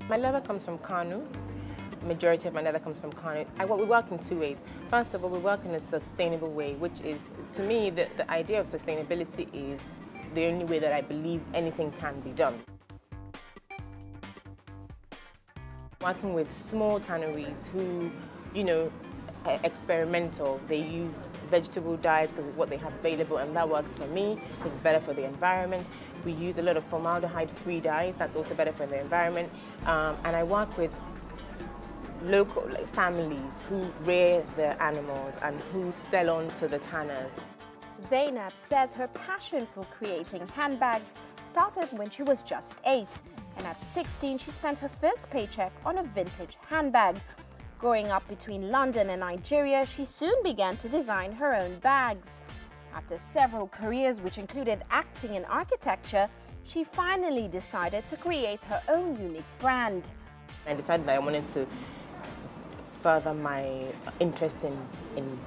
My leather comes from Kanu. Majority of my leather comes from Kanu. We work in two ways. First of all, we work in a sustainable way, which is, to me, the idea of sustainability is the only way that I believe anything can be done. Working with small tanneries who, are experimental. They use vegetable dyes because it's what they have available, and that works for me because it's better for the environment. We use a lot of formaldehyde-free dyes. That's also better for the environment. And I work with local families who rear their animals and who sell on to the tanners. Zainab says her passion for creating handbags started when she was just 8. And at 16, she spent her first paycheck on a vintage handbag. Growing up between London and Nigeria, she soon began to design her own bags. After several careers, which included acting and architecture, she finally decided to create her own unique brand. I decided that I wanted to further my interest in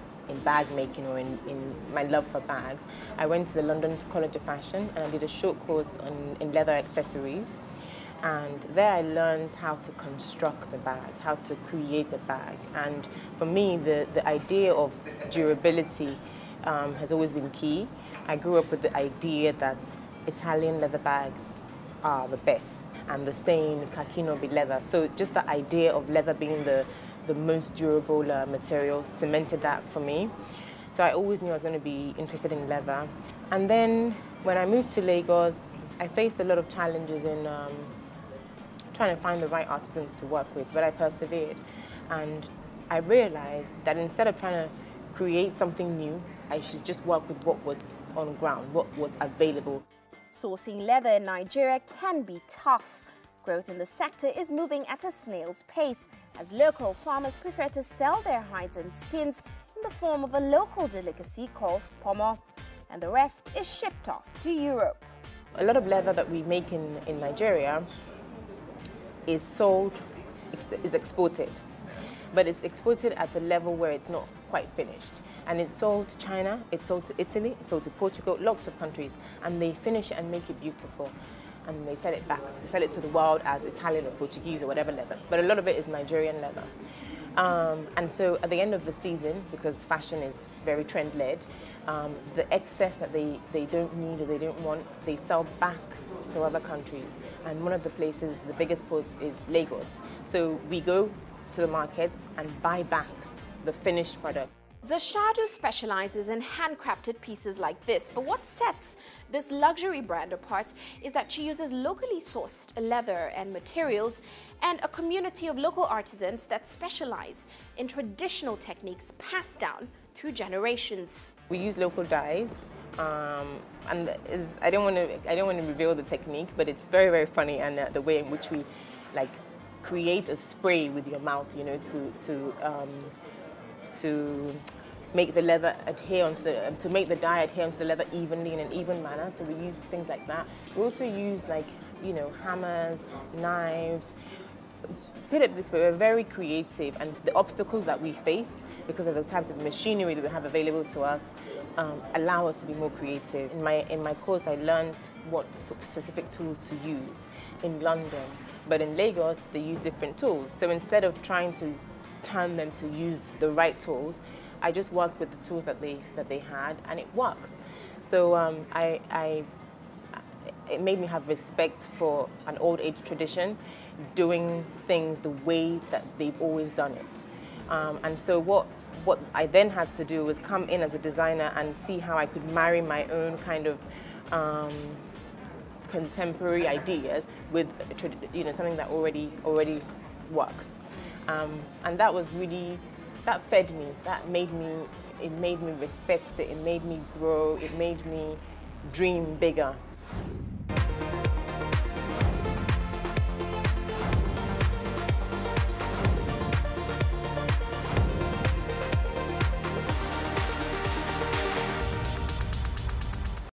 bag making or in my love for bags. I went to the London College of Fashion and I did a short course in leather accessories. And there I learned how to construct a bag, how to create a bag. And for me, the idea of durability has always been key. I grew up with the idea that Italian leather bags are the best, and the same Kakinobi leather. So just the idea of leather being the most durable material cemented that for me. So I always knew I was going to be interested in leather. And then when I moved to Lagos, I faced a lot of challenges in trying to find the right artisans to work with, but I persevered. And I realized that instead of trying to create something new, I should just work with what was on ground, what was available. Sourcing leather in Nigeria can be tough. Growth in the sector is moving at a snail's pace, as local farmers prefer to sell their hides and skins in the form of a local delicacy called pomo, and the rest is shipped off to Europe. A lot of leather that we make in Nigeria is sold, is exported, but it's exported at a level where it's not quite finished. And it's sold to China, it's sold to Italy, it's sold to Portugal, lots of countries, and they finish it and make it beautiful. And they sell it back, they sell it to the world as Italian or Portuguese or whatever leather. But a lot of it is Nigerian leather. And so at the end of the season, because fashion is very trend-led, the excess that they don't need or they don't want, they sell back to other countries. And one of the places, the biggest ports is Lagos. So we go to the markets and buy back the finished product. Zashadu specializes in handcrafted pieces like this, but what sets this luxury brand apart is that she uses locally sourced leather and materials and a community of local artisans that specialize in traditional techniques passed down through generations. We use local dyes, and I don't want to reveal the technique, but it's very, very funny, and the way in which we create a spray with your mouth, to make the leather adhere onto to make the dye adhere onto the leather evenly in an even manner. So we use things like that. We also use hammers, knives. Put it this way, we're very creative, and the obstacles that we face because of the types of machinery that we have available to us allow us to be more creative. In my course, I learned what specific tools to use in London, but in Lagos they use different tools. So instead of trying to turn them to use the right tools, I just worked with the tools that they had, and it works. So it made me have respect for an old age tradition, doing things the way that they've always done it. And so what I then had to do was come in as a designer and see how I could marry my own kind of contemporary ideas with something that already works. And that was really, that fed me, it made me respect it, it made me grow, it made me dream bigger.